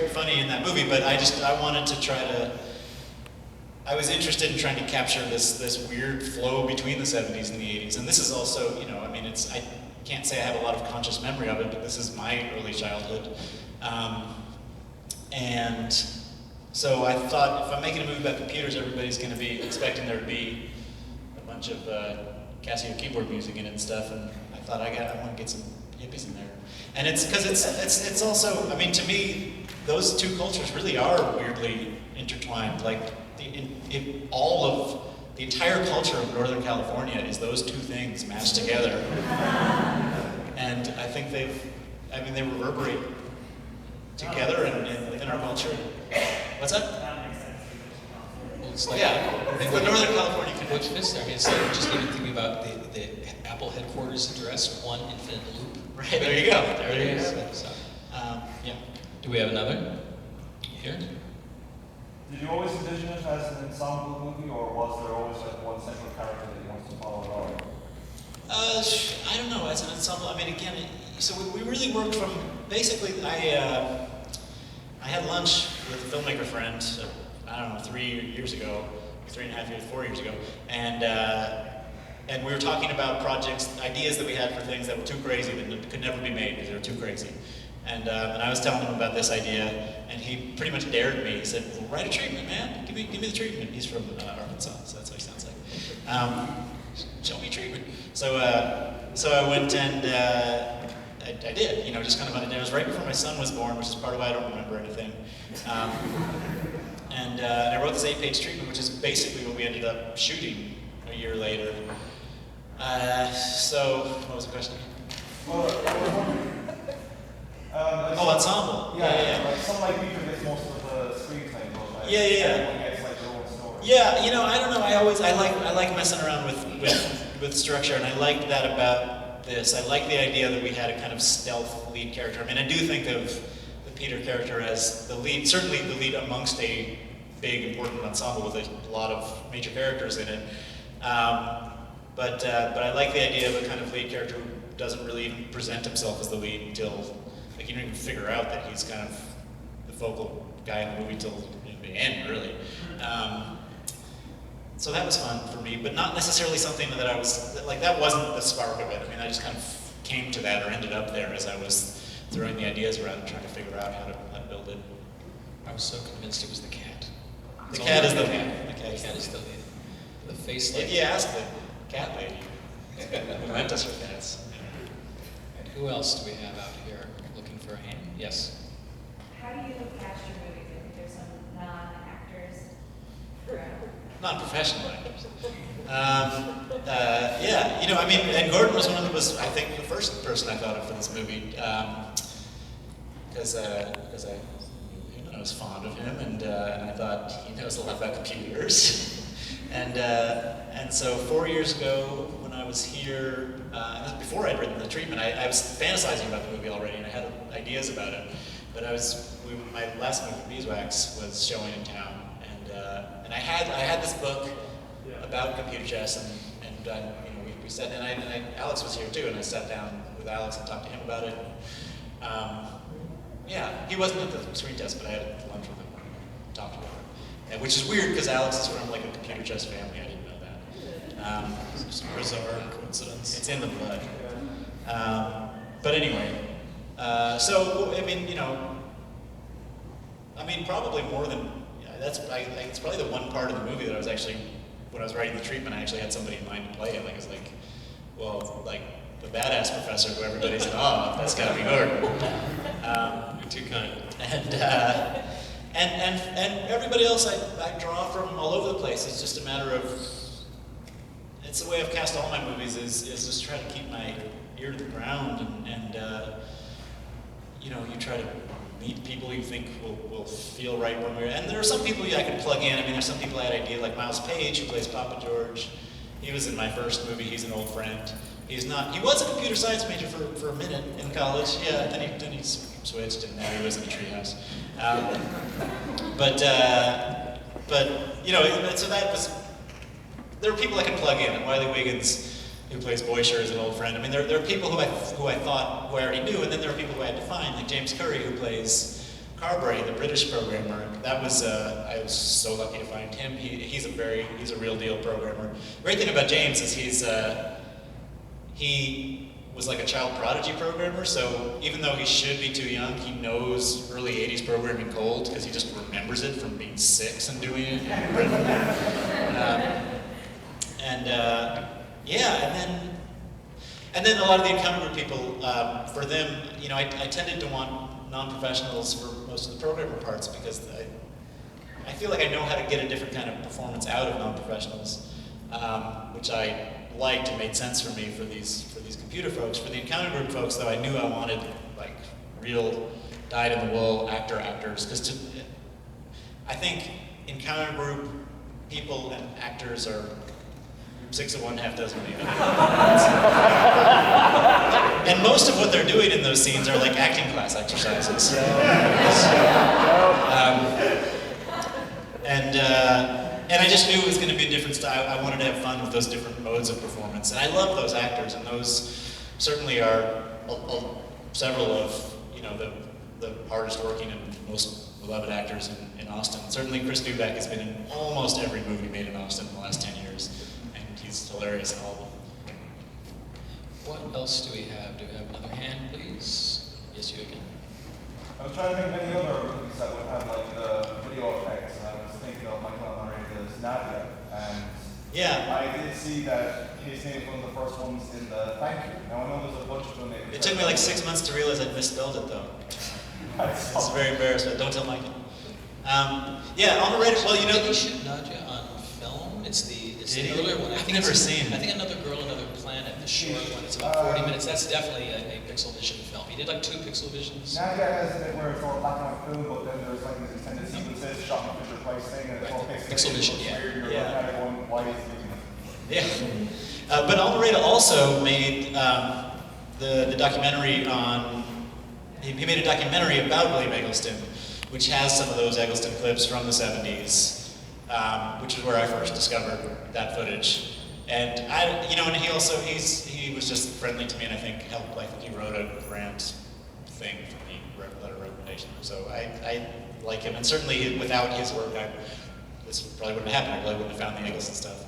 funny in that movie, but I wanted to try to. I was interested in trying to capture this weird flow between the 70s and the 80s, and this is also, I mean, I can't say I have a lot of conscious memory of it, but this is my early childhood, and so I thought if I'm making a movie about computers, everybody's going to be expecting there to be a bunch of Casio keyboard music in it and stuff, and I thought I want to get some hippies in there, and it's because it's also, I mean, to me, those two cultures really are weirdly intertwined, like. All of the entire culture of Northern California is those two things matched together, and I think they reverberate together and within our culture. What's that? It's like, but Northern California can. Which fits there. I mean, it's like just even thinking about the Apple headquarters address, one infinite loop. Right, there you go. There it is. So, yeah. Do we have another? Here? Did you always envision it as an ensemble movie, or was there always like one central character that you wanted to follow along? I don't know, as an ensemble, I mean, again, so we really worked from, basically, I had lunch with a filmmaker friend, I don't know, 3 years ago, 3.5 years, 4 years ago, and we were talking about projects, ideas that we had for things that were too crazy, that could never be made because they were too crazy. And I was telling him about this idea, and he pretty much dared me. He said, well, "Write a treatment, man. Give me the treatment." He's from Arkansas, so that's what he sounds like. Show me treatment. So I went and I did. Just kind of. It was right before my son was born, which is part of why I don't remember anything. And I wrote this 8-page treatment, which is basically what we ended up shooting a year later. So what was the question? Ensemble. Yeah. Like some Peter gets most of the screen time, right? Yeah. Everyone gets like their own story. Yeah, I don't know. I like messing around with structure, and I liked that about this. I like the idea that we had a kind of stealth lead character. I mean, I do think of the Peter character as the lead, certainly the lead amongst a big, important ensemble with a lot of major characters in it. But I like the idea of a kind of lead character who doesn't really even present himself as the lead until. You don't even figure out that he's kind of the focal guy in the movie till the end, really. So that was fun for me, but not necessarily something that I was, like, that wasn't the spark of it. I mean, I just kind of came to that or ended up there as I was throwing the ideas around and trying to figure out how to build it. I was so convinced it was the cat. The cat is the lead. The cat is the lead. The face like. If you ask the cat lady, who lent us her cats. And who else do we have out here? For a hand. Yes. How do you cast your movies? I think there's some non-actors. Non-professional actors. Yeah, I mean, and Gordon was I think, the first person I thought of for this movie, because I was fond of him, and I thought he knows a lot about computers, and so 4 years ago when I was here. Before I'd written the treatment, I was fantasizing about the movie already, and I had ideas about it. But my last movie, Beeswax, was showing in town, and I had this book about computer chess, and we sat, and Alex was here too, and I sat down with Alex and talked to him about it. He wasn't at the screen test, but I had lunch with him, and talked about it, and which is weird because Alex is from like a computer chess family. I didn't know that. It's a bizarre coincidence. It's in the blood. But anyway, so I mean, probably more than it's probably the one part of the movie that I was actually, when I was writing the treatment, I actually had somebody in mind to play it. Like, it's like, well, like the badass professor who everybody's in awe of. That's got to be Gordon. You're too kind. And everybody else I draw from all over the place. It's just a matter of. It's the way I've cast all my movies is just try to keep my ear to the ground and you try to meet people you think will feel right when we're, and there are some people I can plug in. I mean, there's some people I had idea, like Miles Page, who plays Papa George. He was in my first movie. He's an old friend. He was a computer science major for a minute in college. Yeah, then he switched, and now he lives in a treehouse. So that was. There are people I can plug in, and Wiley Wiggins, who plays Boysher, is an old friend. I mean, there are people who I thought who I already knew, and then there are people who I had to find, like James Curry, who plays Carberry, the British programmer, that was I was so lucky to find him. He's a real deal programmer. The great thing about James is he was like a child prodigy programmer. So even though he should be too young, he knows early '80s programming cold because he just remembers it from being 6 and doing it in Britain. And then a lot of the encounter group people, for them, you know, I tended to want non-professionals for most of the programmer parts because I feel like I know how to get a different kind of performance out of non-professionals, which I liked and made sense for me for these computer folks. For the encounter group folks, though, I knew I wanted like real dyed-in-the-wool actors, because I think encounter group people and actors are 6 of one, half dozen of the other. And most of what they're doing in those scenes are like acting class exercises. And I just knew it was going to be a different style. I wanted to have fun with those different modes of performance. And I love those actors, and those certainly are several of, you know, the hardest working and most beloved actors in Austin. Certainly Chris Dubak has been in almost every movie made in Austin in the last 10 years, and he's hilarious in all of them. What else do we have? Do we have another hand, please? Yes, you again. I was trying to think of any other movies that would have like the video effects, and I was thinking of Michael Honora's Nadia, and Yeah. I did see that his name was one of the first ones in the thank you. Now I know there's a bunch of them. It took me like 6 months to realize I'd misspelled it, though. It's very embarrassing. Don't tell Michael. Yeah, on the radio. Well, you know, Did they shoot Nadia on film? It's the Did he? earlier one. I've never seen. I think Another Girl, Another Planet, the short one. It's about 40 minutes. That's definitely a Pixel Vision film. He did like 2 Pixel Visions. Nadia has a bit where it's all black and white film, but then there's like these extended sequences shot in Fisher Price thing, and it's all Pixel Vision, yeah. You're Yeah. kind of going, why is he doing it? Yeah. But Alvarado also made the documentary on. He made a documentary about William Eggleston, which has some of those Eggleston clips from the '70s, which is where I first discovered that footage. And and he was just friendly to me, and I think helped. I think he wrote a grant thing for me, letter of recommendation. So I like him, and certainly without his work, this probably wouldn't have happened. I probably wouldn't have found the Eggleston stuff.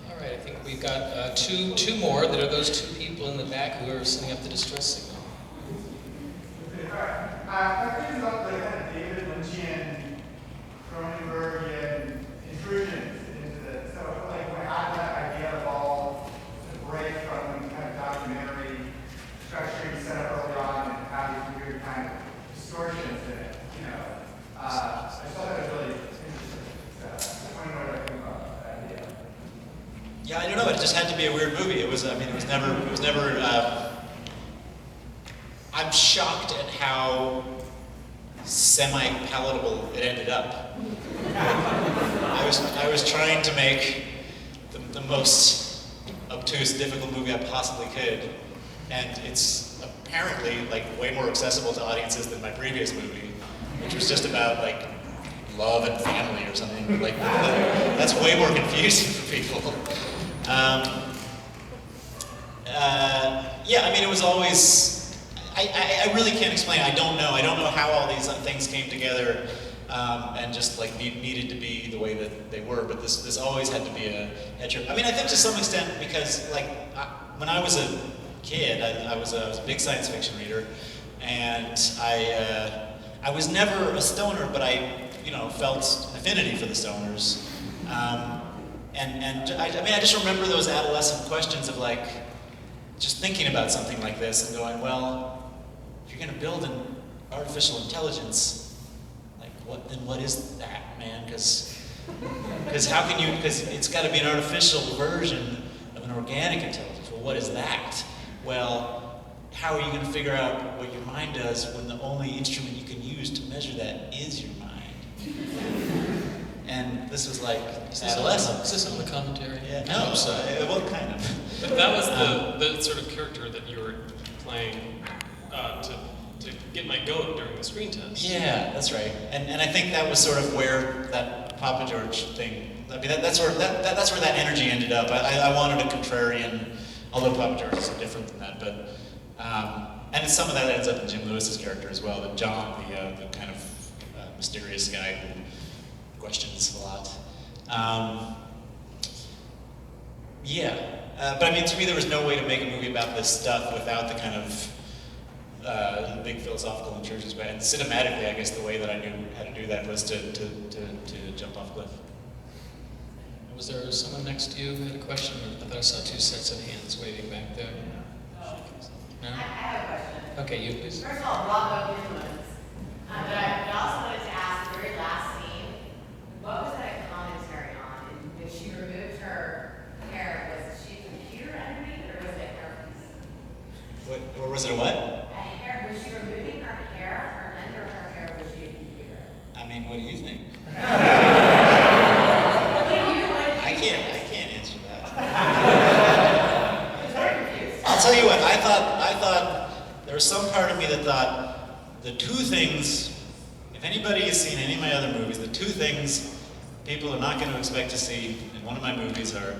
All right, I think we've got two more that are those 2 people in the back who are setting up the distress signal. I think about the kind of David Lynchian, Cronenbergian intrusions into the, so like when I had that idea of all the break from kind of documentary structuring set up early on and having weird kind of distortions in it, you know. I just thought that was really interesting. I wonder what I think about that idea. Yeah, I don't know. It just had to be a weird movie. It was never. I'm shocked at how semi-palatable it ended up. I was trying to make the most obtuse, difficult movie I possibly could, and it's apparently like way more accessible to audiences than my previous movie, which was just about like love and family or something. Like that's way more confusing for people. Yeah, I mean, it was always. I really can't explain. I don't know. I don't know how all these things came together and just like needed to be the way that they were. But this always had to be a head trip. I mean, I think to some extent because like when I was a kid, I was a big science fiction reader, and I was never a stoner, but I felt affinity for the stoners. And I just remember those adolescent questions of like just thinking about something like this and going, well, if you're going to build an artificial intelligence, like what is that, man? Because how can you? Because it's got to be an artificial version of an organic intelligence. Well, what is that? Well, how are you going to figure out what your mind does when the only instrument you can use to measure that is your mind? And this was like adolescence. Is this on the commentary? Yeah, no, well, kind of. But that was the sort of character that you were playing to get my goat during the screen test. Yeah, that's right. And I think that was sort of where that Papa George thing. I mean, that's where that energy ended up. I wanted a contrarian, although Papa George is so different than that. But And some of that ends up in Jim Lewis's character as well, that John, the kind of mysterious guy who questions a lot. But I mean, to me, there was no way to make a movie about this stuff without the kind of big philosophical intrusions. And cinematically, I guess the way that I knew how to do that was to jump off a cliff. Was there someone next to you who had a question? I thought I saw two sets of hands waving back there. No? I have a question. Okay, you please. First of all, bravo influence. But I also wanted to ask the very last scene, what was that a commentary on? And when she removed her hair, was she computer underneath or was it hairpiece? Or was it a what? A hair, was she removing her hair or under her hair was she a computer? I mean, what do you think? What do you want? I can't answer that. I was very confused. I'll tell you what, I thought there was some part of me that thought the two things, if anybody has seen any of my other movies, the two things people are not going to expect to see in one of my movies are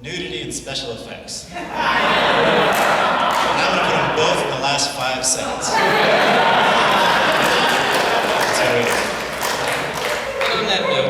nudity and special effects. And I'm going to put them both in the last 5 seconds. That's how it is. And on that note,